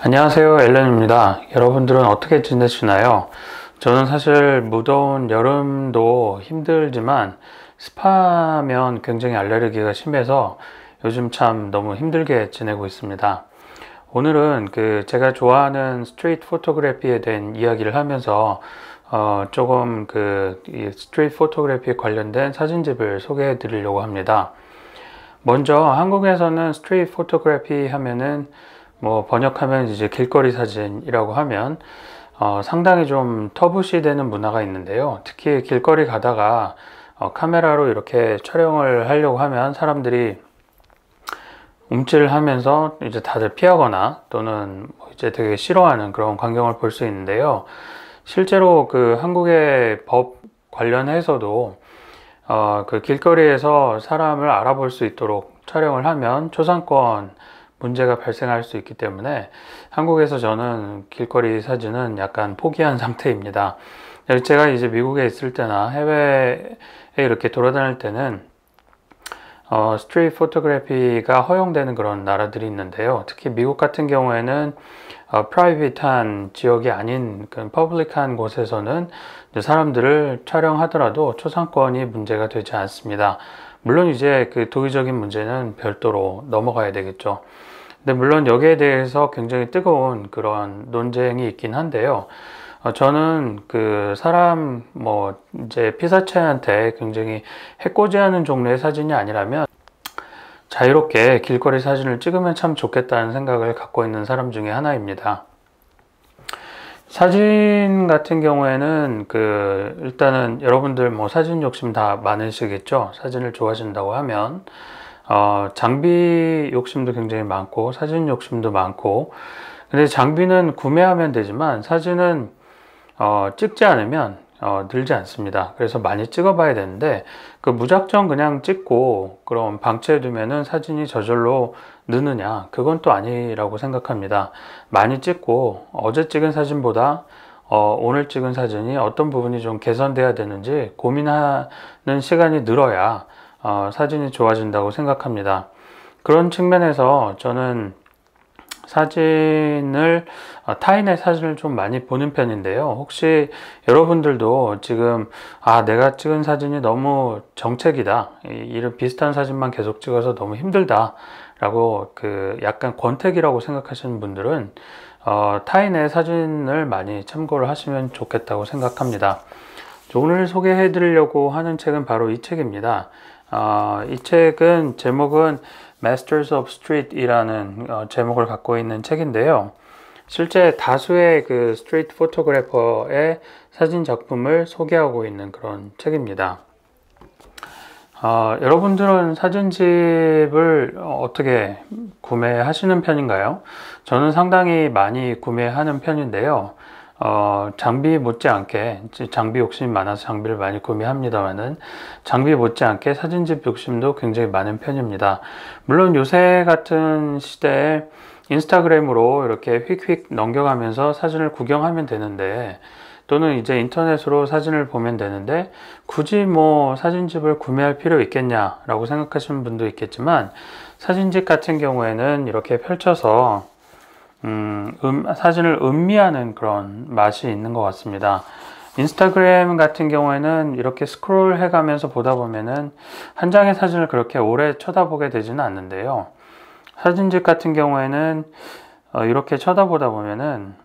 안녕하세요, 앨런입니다. 여러분들은 어떻게 지내시나요? 저는 사실 무더운 여름도 힘들지만 습하면 굉장히 알레르기가 심해서 요즘 참 너무 힘들게 지내고 있습니다. 오늘은 제가 좋아하는 스트리트 포토그래피에 대한 이야기를 하면서 조금 이 스트리트 포토그래피에 관련된 사진집을 소개해 드리려고 합니다. 먼저 한국에서는 스트리트 포토그래피 하면은 번역하면 이제 길거리 사진이라고 하면 상당히 좀 터부시되는 문화가 있는데요. 특히 길거리 가다가 카메라로 이렇게 촬영을 하려고 하면 사람들이 움찔하면서 이제 다들 피하거나 또는 이제 되게 싫어하는 그런 광경을 볼 수 있는데요. 실제로 한국의 법 관련해서도 길거리에서 사람을 알아볼 수 있도록 촬영을 하면 초상권 문제가 발생할 수 있기 때문에 한국에서 저는 길거리 사진은 약간 포기한 상태입니다. 제가 이제 미국에 있을 때나 해외에 이렇게 돌아다닐 때는 스트리트 포토그래피가 허용되는 그런 나라들이 있는데요. 특히 미국 같은 경우에는 프라이빗한 지역이 아닌 퍼블릭한 곳에서는 사람들을 촬영하더라도 초상권이 문제가 되지 않습니다. 물론 이제 도의적인 문제는 별도로 넘어가야 되겠죠. 근데 물론 여기에 대해서 굉장히 뜨거운 그런 논쟁이 있긴 한데요. 저는 사람 이제 피사체한테 굉장히 해코지하는 종류의 사진이 아니라면 자유롭게 길거리 사진을 찍으면 참 좋겠다는 생각을 갖고 있는 사람 중에 하나입니다. 사진 같은 경우에는 일단은 여러분들 사진 욕심 다 많으시겠죠. 사진을 좋아하신다고 하면 장비 욕심도 굉장히 많고 사진 욕심도 많고, 근데 장비는 구매하면 되지만 사진은 찍지 않으면 늘지 않습니다. 그래서 많이 찍어 봐야 되는데 무작정 그냥 찍고 그럼 방치해 두면은 사진이 저절로 느느냐, 그건 또 아니라고 생각합니다. 많이 찍고 어제 찍은 사진보다 오늘 찍은 사진이 어떤 부분이 좀 개선돼야 되는지 고민하는 시간이 늘어야 사진이 좋아진다고 생각합니다. 그런 측면에서 저는 타인의 사진을 좀 많이 보는 편인데요. 혹시 여러분들도 지금 내가 찍은 사진이 너무 정책이다, 이런 비슷한 사진만 계속 찍어서 너무 힘들다 라고 약간 권태기라고 생각하시는 분들은 타인의 사진을 많이 참고를 하시면 좋겠다고 생각합니다. 오늘 소개해 드리려고 하는 책은 바로 이 책입니다. 이 책은 제목은 Masters of Street 이라는 제목을 갖고 있는 책인데요. 실제 다수의 스트리트 포토그래퍼의 사진 작품을 소개하고 있는 그런 책입니다. 여러분들은 사진집을 어떻게 구매하시는 편인가요? 저는 상당히 많이 구매하는 편인데요. 장비 못지않게, 장비 욕심이 많아서 장비를 많이 구매합니다만은 장비 못지않게 사진집 욕심도 굉장히 많은 편입니다. 물론 요새 같은 시대에 인스타그램으로 이렇게 휙휙 넘겨가면서 사진을 구경하면 되는데, 또는 이제 인터넷으로 사진을 보면 되는데 굳이 사진집을 구매할 필요 있겠냐라고 생각하시는 분도 있겠지만, 사진집 같은 경우에는 이렇게 펼쳐서 사진을 음미하는 그런 맛이 있는 것 같습니다. 인스타그램 같은 경우에는 이렇게 스크롤 해가면서 보다 보면은 한 장의 사진을 그렇게 오래 쳐다보게 되지는 않는데요. 사진집 같은 경우에는 이렇게 쳐다보다 보면은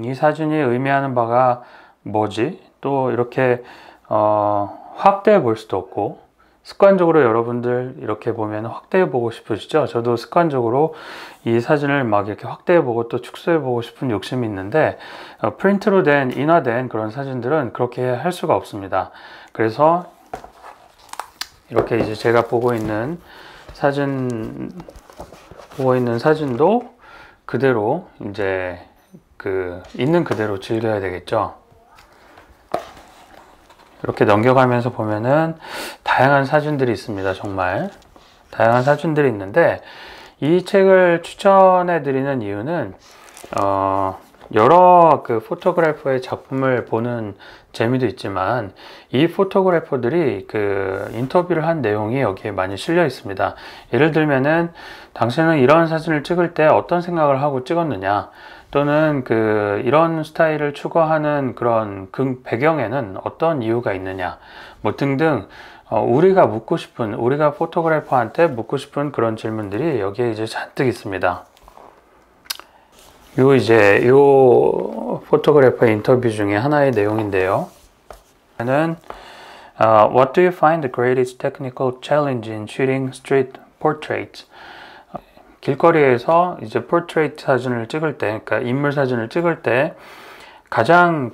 이 사진이 의미하는 바가 뭐지? 또 이렇게 확대해 볼 수도 없고, 습관적으로 여러분들 이렇게 보면 확대해 보고 싶으시죠? 저도 습관적으로 이 사진을 막 이렇게 확대해 보고 또 축소해 보고 싶은 욕심이 있는데 프린트로 된, 인화된 그런 사진들은 그렇게 할 수가 없습니다. 그래서 이렇게 이제 제가 보고 있는 사진도 그대로 이제 있는 그대로 즐겨야 되겠죠. 이렇게 넘겨가면서 보면은 다양한 사진들이 있습니다. 정말 다양한 사진들이 있는데, 이 책을 추천해 드리는 이유는 여러 그 포토그래퍼의 작품을 보는 재미도 있지만 이 포토그래퍼들이 그 인터뷰를 한 내용이 여기에 많이 실려 있습니다. 예를 들면은 당신은 이런 사진을 찍을 때 어떤 생각을 하고 찍었느냐, 또는 그 이런 스타일을 추구하는 그런 배경에는 어떤 이유가 있느냐, 뭐 등등 우리가 포토그래퍼한테 묻고 싶은 그런 질문들이 여기에 이제 잔뜩 있습니다. 요 포토그래퍼 인터뷰 중에 하나의 내용인데요. What do you find the greatest technical challenge in shooting street portraits? 길거리에서 이제 포트레이트 사진을 찍을 때, 그러니까 인물 사진을 찍을 때 가장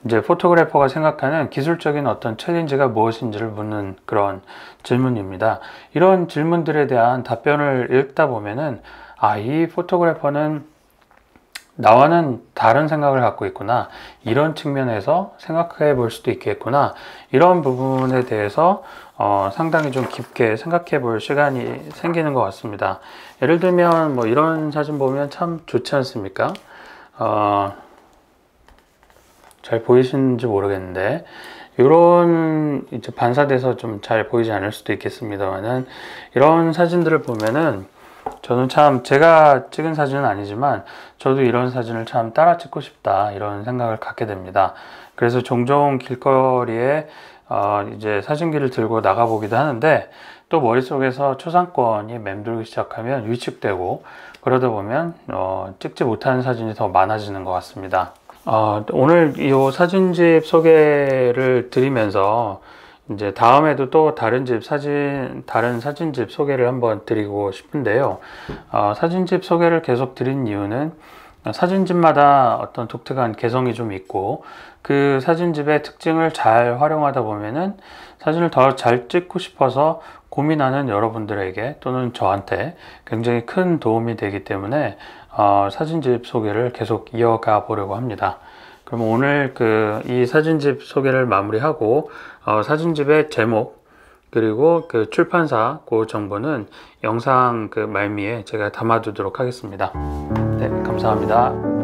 이제 포토그래퍼가 생각하는 기술적인 어떤 챌린지가 무엇인지를 묻는 그런 질문입니다. 이런 질문들에 대한 답변을 읽다 보면은 이 포토그래퍼는 나와는 다른 생각을 갖고 있구나, 이런 측면에서 생각해 볼 수도 있겠구나, 이런 부분에 대해서 상당히 좀 깊게 생각해 볼 시간이 생기는 것 같습니다. 예를 들면 뭐 이런 사진 보면 참 좋지 않습니까? 잘 보이시는지 모르겠는데 이런 이제 반사돼서 좀 잘 보이지 않을 수도 있겠습니다만은, 이런 사진들을 보면은 저는 참, 제가 찍은 사진은 아니지만 저도 이런 사진을 참 따라 찍고 싶다, 이런 생각을 갖게 됩니다. 그래서 종종 길거리에 이제 사진기를 들고 나가보기도 하는데, 또 머릿속에서 초상권이 맴돌기 시작하면 위축되고, 그러다 보면 찍지 못하는 사진이 더 많아지는 것 같습니다. 오늘 이 사진집 소개를 드리면서 이제 다음에도 또 다른 사진집 소개를 한번 드리고 싶은데요. 사진집 소개를 계속 드린 이유는 사진집마다 어떤 독특한 개성이 좀 있고, 그 사진집의 특징을 잘 활용하다 보면은 사진을 더 잘 찍고 싶어서 고민하는 여러분들에게 또는 저한테 굉장히 큰 도움이 되기 때문에 사진집 소개를 계속 이어가 보려고 합니다. 그럼 오늘 이 사진집 소개를 마무리하고 사진집의 제목 그리고 그 출판사 그 정보는 영상 말미에 제가 담아두도록 하겠습니다. 네, 감사합니다.